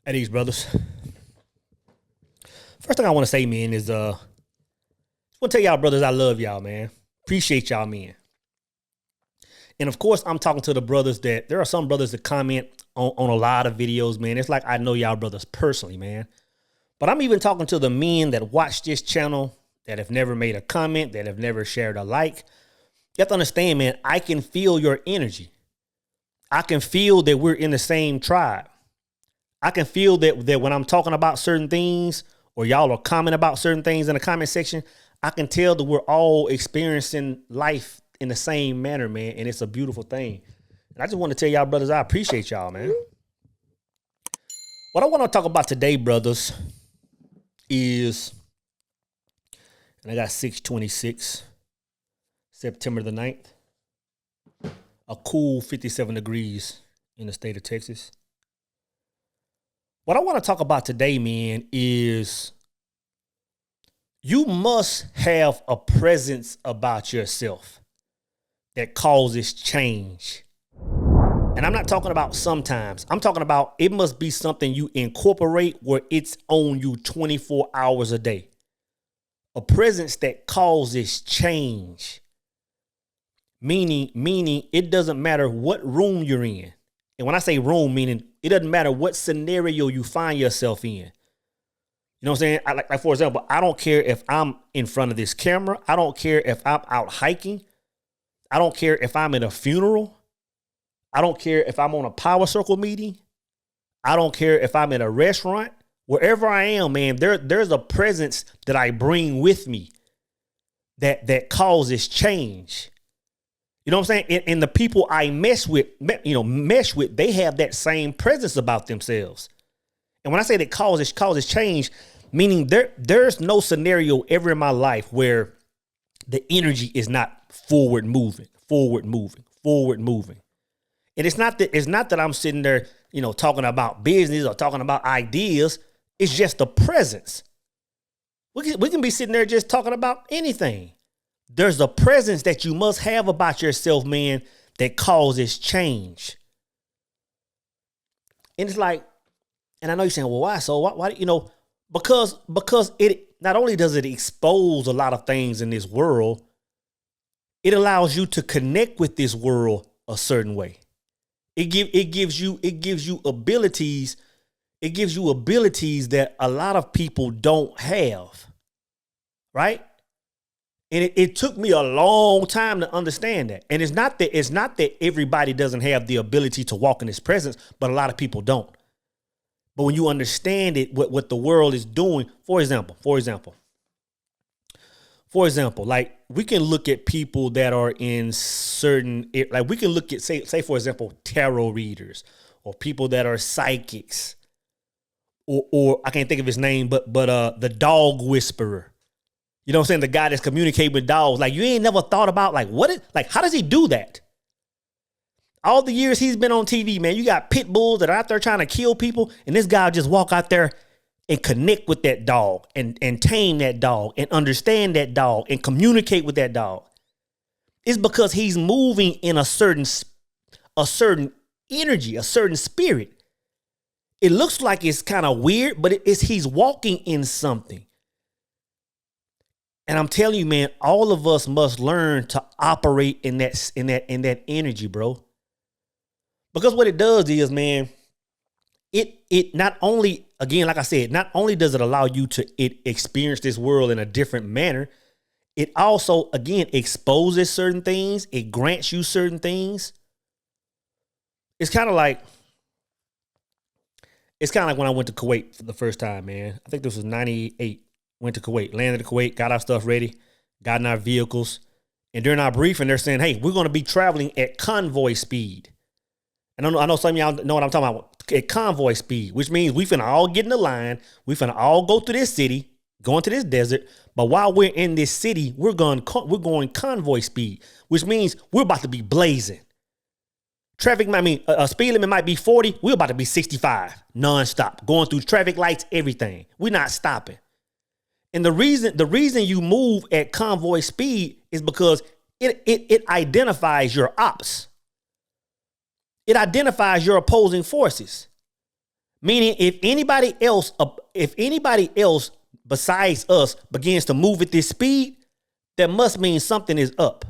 At these brothers. First thing I want to say, man, is I want to tell y'all brothers I love y'all, man. Appreciate y'all, man. And of course, I'm talking to the brothers that there are some brothers that comment on a lot of videos, man. It's like I know y'all brothers personally, man. But I'm even talking to the men that watch this channel that have never made a comment, that have never shared a like. You have to understand, man, I can feel your energy. I can feel that we're in the same tribe. I can feel that when I'm talking about certain things or y'all are commenting about certain things in the comment section, I can tell that we're all experiencing life in the same manner, man. And it's a beautiful thing. And I just want to tell y'all, brothers, I appreciate y'all, man. What I want to talk about today, brothers, is, and I got 6/26, September the 9th, a cool 57 degrees in the state of Texas. What I want to talk about today, man, is you must have a presence about yourself that causes change. And I'm not talking about sometimes. I'm talking about it must be something you incorporate where it's on you 24 hours a day. A presence that causes change. Meaning it doesn't matter what room you're in. And when I say room, meaning it doesn't matter what scenario you find yourself in. You know what I'm saying? Like for example, I don't care if I'm in front of this camera. I don't care if I'm out hiking. I don't care if I'm at a funeral. I don't care if I'm on a power circle meeting. I don't care if I'm at a restaurant. Wherever I am, man, there's a presence that I bring with me that causes change. You know what I'm saying? And the people I mesh with, they have that same presence about themselves. And when I say that causes change, meaning there's no scenario ever in my life where the energy is not forward moving. And it's not that I'm sitting there, talking about business or talking about ideas. It's just the presence. We can be sitting there just talking about anything. There's a presence that you must have about yourself, man, that causes change. And it's like, and I know you're saying, well, why? So why, because it not only does it expose a lot of things in this world, it allows you to connect with this world a certain way. It gives you abilities. It gives you abilities that a lot of people don't have. Right? And it took me a long time to understand that. And it's not that everybody doesn't have the ability to walk in his presence, but a lot of people don't. But when you understand it, what the world is doing, for example, like we can look at people that are in certain, like we can look at, say for example, tarot readers or people that are psychics or I can't think of his name, but the dog whisperer. You know what I'm saying? The guy that's communicating with dogs. Like you ain't never thought about how does he do that? All the years he's been on TV, man, you got pit bulls that are out there trying to kill people. And this guy will just walk out there and connect with that dog and tame that dog and understand that dog and communicate with that dog. It's because he's moving in a certain energy, a certain spirit. It looks like it's kind of weird, but he's walking in something. And I'm telling you, man, all of us must learn to operate in that energy, bro. Because what it does is, man, it not only, again, like I said, not only does it allow you to experience this world in a different manner, it also, again, exposes certain things. It grants you certain things. It's kind of like when I went to Kuwait for the first time, man. I think this was 98. Went to Kuwait, landed in Kuwait, got our stuff ready, got in our vehicles. And during our briefing, they're saying, hey, we're going to be traveling at convoy speed. And I know some of y'all know what I'm talking about, at convoy speed, which means we finna all get in the line. We finna all go through this city, go into this desert. But while we're in this city, we're going convoy speed, which means we're about to be blazing. Traffic, speed limit might be 40. We're about to be 65 nonstop, going through traffic lights, everything. We're not stopping. And the reason you move at convoy speed is because it identifies your ops. It identifies your opposing forces. Meaning if anybody else besides us begins to move at this speed, that must mean something is up.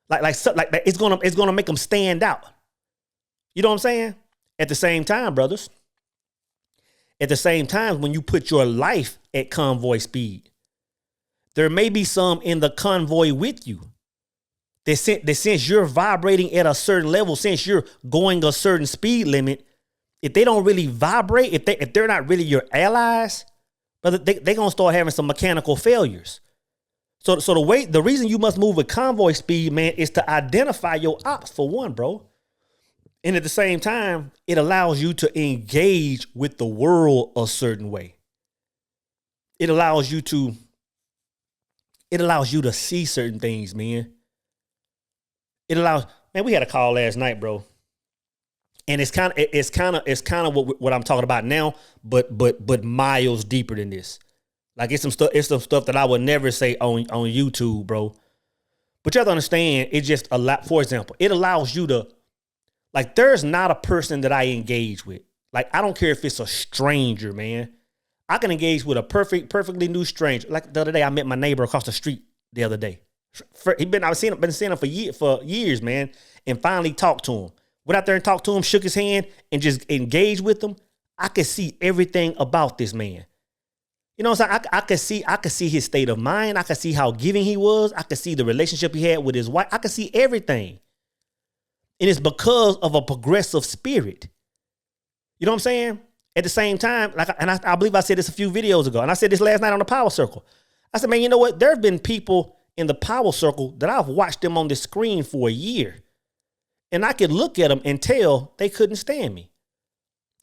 Like that, it's gonna make them stand out. You know what I'm saying? At the same time, brothers, at the same time, when you put your life at convoy speed, there may be some in the convoy with you that since you're vibrating at a certain level, since you're going a certain speed limit, if they don't really vibrate, if they're not really your allies, but they're gonna start having some mechanical failures. So the reason you must move with convoy speed, man, is to identify your ops for one, bro. And at the same time, it allows you to engage with the world a certain way. It allows you to see certain things, man. Man, we had a call last night, bro. And it's kind of what I'm talking about now, but miles deeper than this. Like it's some stuff that I would never say on YouTube, bro. But you have to understand, it just for example, it allows you to, like, there's not a person that I engage with. Like, I don't care if it's a stranger, man. I can engage with a perfectly new stranger. Like the other day, I met my neighbor across the street the other day. I've been seeing him for years, man, and finally talked to him. Went out there and talked to him, shook his hand, and just engaged with him. I could see everything about this man. You know what I'm saying? I could see his state of mind. I could see how giving he was. I could see the relationship he had with his wife. I could see everything. And it's because of a progressive spirit. You know what I'm saying? At the same time, I believe I said this a few videos ago, and I said this last night on the Power Circle. I said, man, you know what? There have been people in the Power Circle that I've watched them on the screen for a year, and I could look at them and tell they couldn't stand me.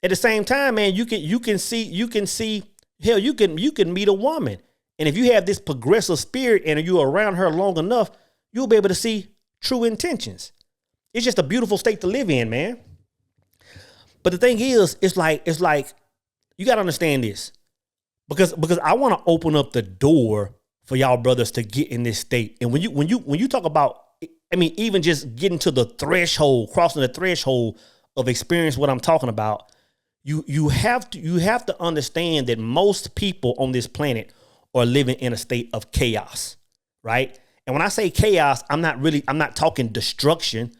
At the same time, man, you can see. Hell, you can meet a woman, and if you have this progressive spirit and you're around her long enough, you'll be able to see true intentions. It's just a beautiful state to live in, man. But the thing is, it's like you got to understand this, because I want to open up the door for y'all brothers to get in this state. And when you talk about, I mean, even just getting to the threshold, crossing the threshold of experience, what I'm talking about, you have to understand that most people on this planet are living in a state of chaos, right? And when I say chaos, I'm not talking destruction.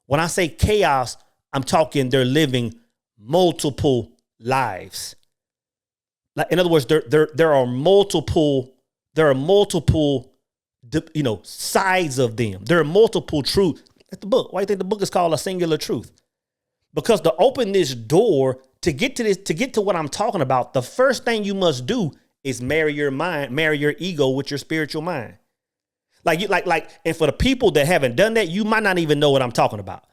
When I say chaos, I'm talking they're living multiple lives. Like, in other words, there are multiple, sides of them. There are multiple truths. That's the book. Why do you think the book is called A Singular Truth? Because to open this door, to get to what I'm talking about, the first thing you must do is marry your ego with your spiritual mind. And for the people that haven't done that, you might not even know what I'm talking about.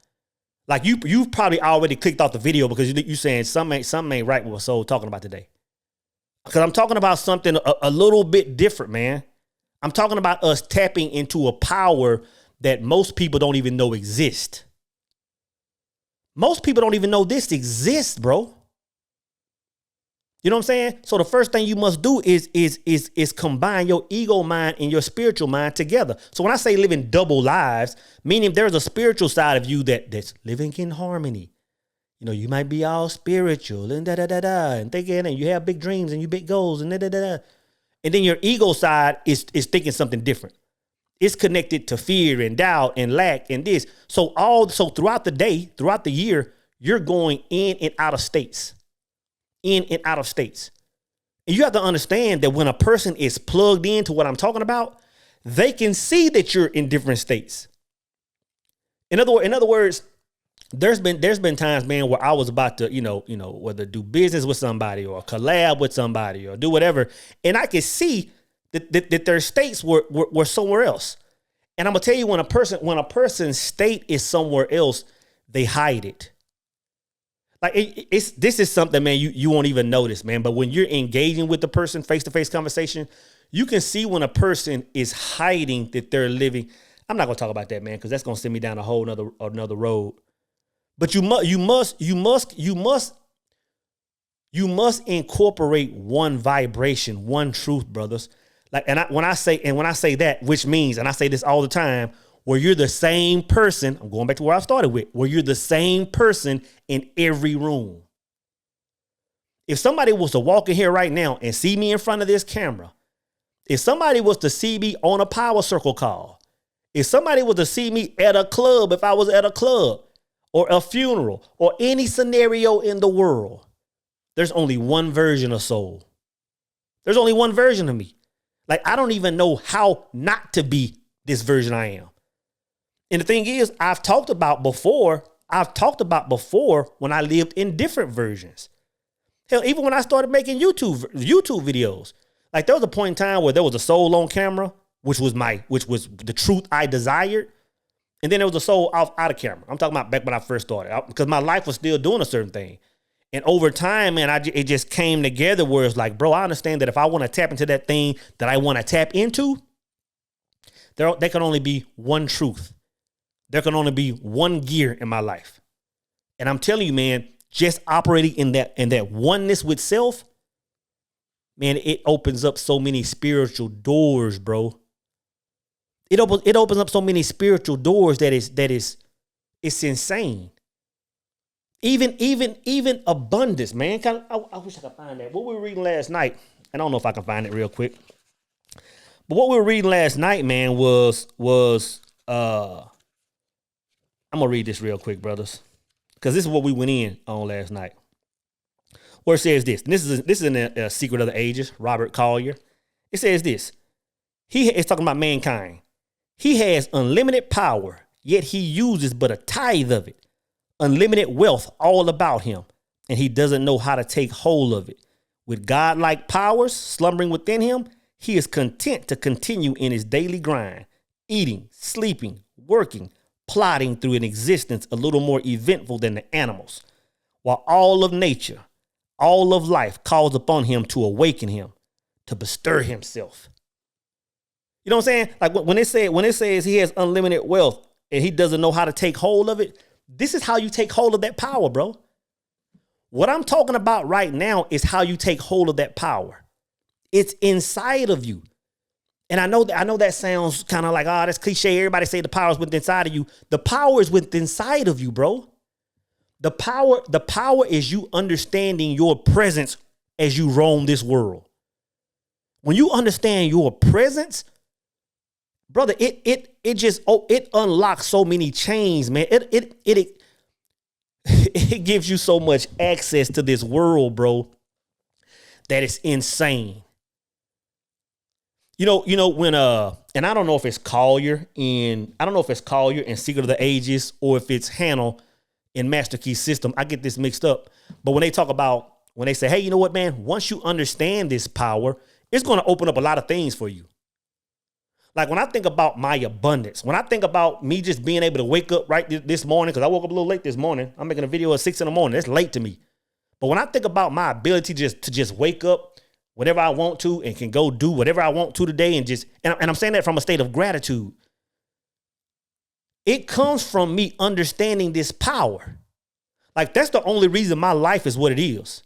Like you've probably already clicked off the video because you saying something ain't right with what Soul talking about today. Because I'm talking about something a little bit different, man. I'm talking about us tapping into a power that most people don't even know exists. Most people don't even know this exists, bro. You know what I'm saying? So the first thing you must do is combine your ego mind and your spiritual mind together. So when I say living double lives, meaning there's a spiritual side of you that's living in harmony. You know, you might be all spiritual and and thinking, and you have big dreams and you big goals and And then your ego side is thinking something different. It's connected to fear and doubt and lack and this. So throughout the day, throughout the year, you're going in and out of states. And you have to understand that when a person is plugged into what I'm talking about, they can see that you're in different states. In other words, there's been times, man, where I was about to, whether do business with somebody or collab with somebody or do whatever, and I could see that their states were somewhere else. And I'm gonna tell you, when a person's state is somewhere else, they hide it. Like this is something, man, you won't even notice, man. But when you're engaging with the person, face-to-face conversation, you can see when a person is hiding that they're living. I'm not gonna talk about that, man, because that's gonna send me down a whole another road. But you must incorporate one vibration, one truth, brothers. Like, when I say that, which means, and I say this all the time, where you're the same person, I'm going back to where I started with, where you're the same person in every room. If somebody was to walk in here right now and see me in front of this camera, if somebody was to see me on a power circle call, if somebody was to see me at a club, if I was at a club or a funeral or any scenario in the world, there's only one version of soul. There's only one version of me. Like, I don't even know how not to be this version I am. And the thing is, I've talked about before when I lived in different versions. Hell, even when I started making YouTube videos, like there was a point in time where there was a soul on camera, which was the truth I desired. And then there was a soul out of camera. I'm talking about back when I first started, because my life was still doing a certain thing. And over time, man, it just came together where it's like, bro, I understand that if I want to tap into that thing that I want to tap into, there can only be one truth. There can only be one gear in my life. And I'm telling you, man, just operating in that oneness with self, man, it opens up so many spiritual doors, bro. It opens up so many spiritual doors that it's insane. Even abundance, man. I wish I could find that. What we were reading last night, and I don't know if I can find it real quick. But what we were reading last night, man, was I'm gonna read this real quick, brothers, because this is what we went in on last night. Where it says this. And this is in a Secret of the Ages, Robert Collier. It says this. It's talking about mankind. He has unlimited power, yet he uses but a tithe of it. Unlimited wealth all about him, and he doesn't know how to take hold of it. With godlike powers slumbering within him, he is content to continue in his daily grind, eating, sleeping, working, plodding through an existence a little more eventful than the animals, while all of nature, all of life calls upon him to awaken him, to bestir himself. You know what I'm saying? Like when it says he has unlimited wealth and he doesn't know how to take hold of it, this is how you take hold of that power, bro. What I'm talking about right now is how you take hold of that power. It's inside of you. And I know that sounds kind of like, that's cliche. Everybody say the power is within inside of you. The power is within inside of you, bro. The power is you understanding your presence as you roam this world. When you understand your presence, brother, it unlocks so many chains, man. It gives you so much access to this world, bro, that it's insane. You know when and I don't know if it's Collier in Secret of the Ages or if it's Hannah in Master Key System. I get this mixed up. But when they say, hey, you know what, man, once you understand this power, it's going to open up a lot of things for you. Like when I think about my abundance, when I think about me just being able to wake up right this morning, because I woke up a little late this morning. I'm making a video at 6 a.m. That's late to me. But when I think about my ability to just wake up whenever I want to and can go do whatever I want to today and I'm saying that from a state of gratitude. It comes from me understanding this power. Like that's the only reason my life is what it is.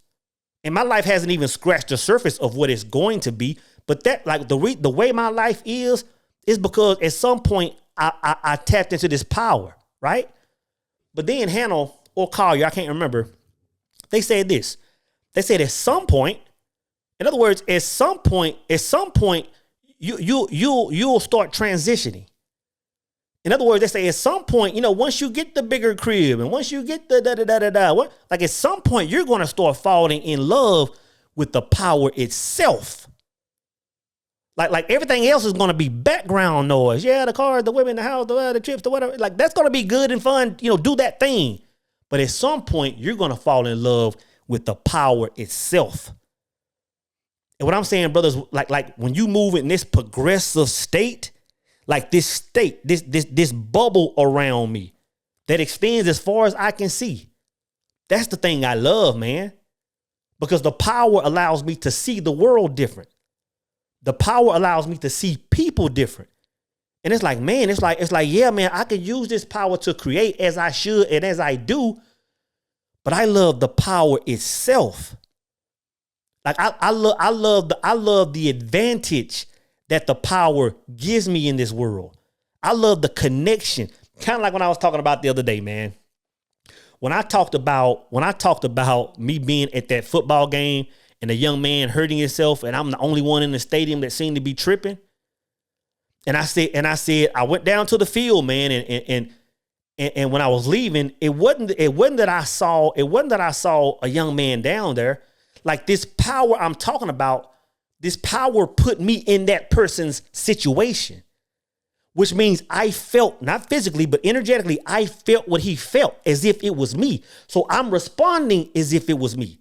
And my life hasn't even scratched the surface of what it's going to be. But that, like the way my life is because at some point I tapped into this power, right? But then Hannah or Collier, I can't remember, they said this. They said at some point, in other words, at some point, you'll start transitioning. In other words, they say at some point, once you get the bigger crib and once you get the like at some point you're going to start falling in love with the power itself. Like everything else is going to be background noise. Yeah, the cars, the women, the house, the trips, the whatever. Like that's going to be good and fun, do that thing. But at some point you're going to fall in love with the power itself. And what I'm saying, brothers, like when you move in this progressive state, like this state, this bubble around me that extends as far as I can see. That's the thing I love, man. Because the power allows me to see the world different. The power allows me to see people different. And it's like, man, it's like, yeah, man, I could use this power to create as I should and as I do. But I love the power itself. Like I love the advantage that the power gives me in this world. I love the connection. Kind of like when I was talking about the other day, man. when I talked about me being at that football game and a young man hurting himself, and I'm the only one in the stadium that seemed to be tripping. And I said, I went down to the field, man, and when I was leaving, it wasn't that I saw a young man down there. Like, this power I'm talking about, this power put me in that person's situation, which means I felt, not physically, but energetically, I felt what he felt as if it was me. So I'm responding as if it was me.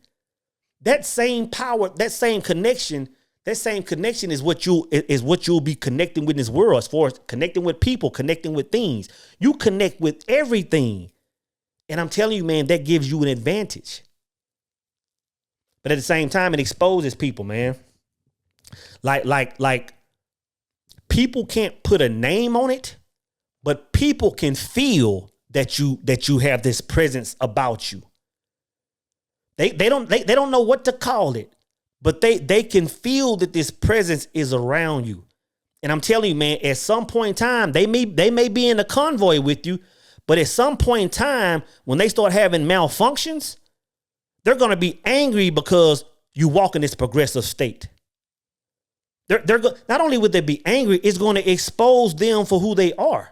That same power, that same connection is what you'll be connecting with in this world, as far as connecting with people, connecting with things. You connect with everything. And I'm telling you, man, that gives you an advantage. But at the same time, it exposes people, man. Like people can't put a name on it, but people can feel that you have this presence about you. They don't know what to call it, but they can feel that this presence is around you. And I'm telling you, man, at some point in time, they may be in a convoy with you, but at some point in time, when they start having malfunctions, they're going to be angry because you walk in this progressive state. Not only would they be angry, it's going to expose them for who they are.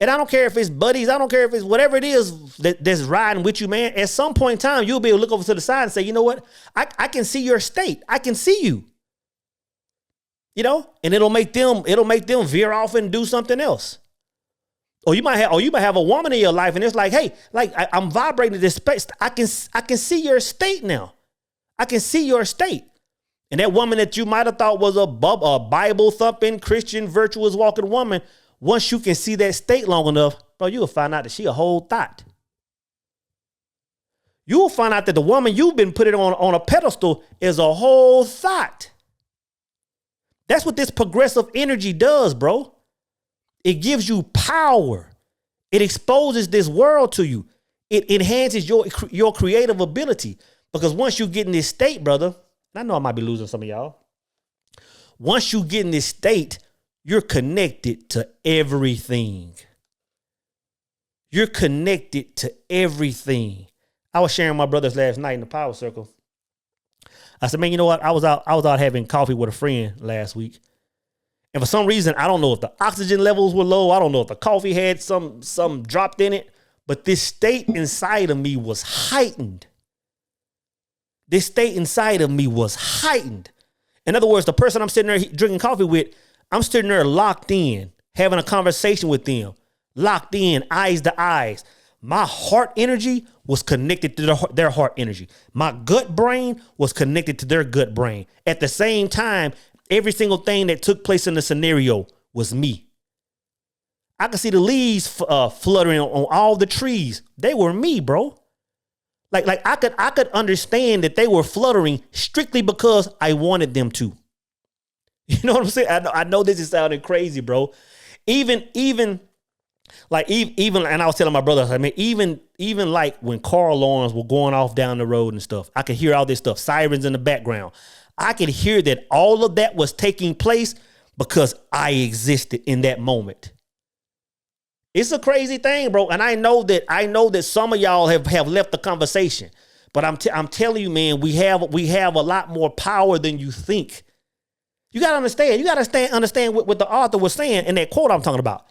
And I don't care if it's buddies, I don't care if it's whatever it is that's riding with you, man. At some point in time, you'll be able to look over to the side and say, you know what? I can see your state. I can see you. You know, and it'll make them veer off and do something else. Or you might have a woman in your life, and it's like, hey, like I'm vibrating this space. I can see your state now. I can see your state. And that woman that you might have thought was a Bible thumping Christian virtuous walking woman, once you can see that state long enough, bro, you'll find out that she a whole thought. You'll find out that the woman you've been putting on a pedestal is a whole thought. That's what this progressive energy does, bro. It gives you power. It exposes this world to you. It enhances your creative ability. Because once you get in this state, brother, and I know I might be losing some of y'all. Once you get in this state, you're connected to everything. You're connected to everything. I was sharing with my brothers last night in the power circle. I said, man, you know what? I was out having coffee with a friend last week. And for some reason, I don't know if the oxygen levels were low. I don't know if the coffee had some dropped in it. But this state inside of me was heightened. This state inside of me was heightened. In other words, the person I'm sitting there drinking coffee with, I'm sitting there locked in, having a conversation with them, locked in, eyes to eyes. My heart energy was connected to their heart energy. My gut brain was connected to their gut brain. At the same time, every single thing that took place in the scenario was me. I could see the leaves fluttering on all the trees. They were me, bro. Like I could understand that they were fluttering strictly because I wanted them to. You know what I'm saying? I know this is sounding crazy, bro. Even, and I was telling my brother, I mean, even like when car alarms were going off down the road and stuff, I could hear all this stuff, sirens in the background. I could hear that all of that was taking place because I existed in that moment. It's a crazy thing, bro. And I know that some of y'all have left the conversation, but I'm telling you, man, we have a lot more power than you think. You got to understand. You got to understand what the author was saying in that quote I'm talking about.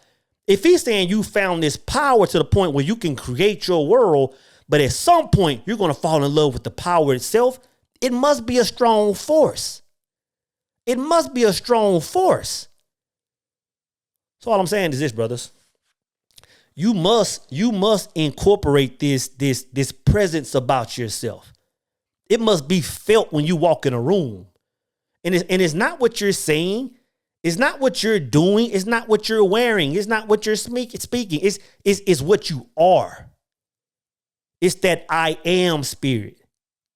If he's saying you found this power to the point where you can create your world, but at some point you're going to fall in love with the power itself, it must be a strong force. It must be a strong force. So all I'm saying is this, brothers. You must incorporate this presence about yourself. It must be felt when you walk in a room. And it's not what you're saying. It's not what you're doing. It's not what you're wearing. It's not what you're speaking. It's what you are. It's that I am spirit.